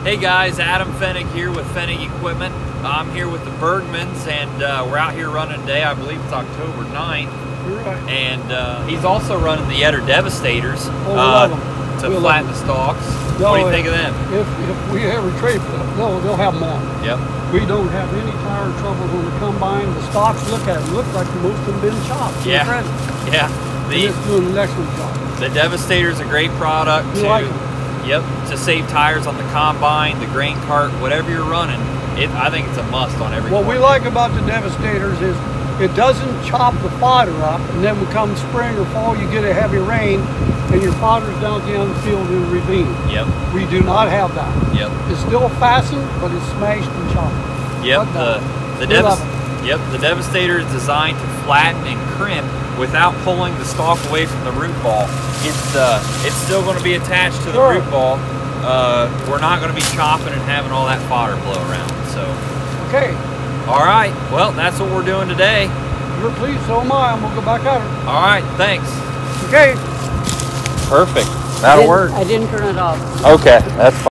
Hey guys, Adam Fennig here with Fennig Equipment. I'm here with the Bergmans, and we're out here running today. I believe it's October 9th. You're right. And he's also running the Yetter Devastators to flatten the stalks. No, what do you think of them? If we ever trade, they'll have them on. Yep. We don't have any tire trouble when we combine. The stalks, look at them, look like most of them been chopped. Yeah. Yeah. It's doing an excellent job. The Devastator's a great product You like it? Yep, to save tires on the combine, the grain cart, whatever you're running. I think it's a must on every What we like about the Devastators is it doesn't chop the fodder up, and then when come spring or fall, you get a heavy rain, and your fodder's down at the end of the field in a ravine. Yep. We do not have that. Yep. It's still fastened, but it's smashed and chopped. Yep. The Devastator is designed to flatten and crimp without pulling the stalk away from the root ball. It's still going to be attached to the root ball. We're not going to be chopping and having all that fodder blow around. So. Okay. All right. Well, that's what we're doing today. You're pleased, so am I. I'm gonna go back at her. All right. Thanks. Okay. Perfect. That'll work. I didn't turn it off. Okay. That's fine.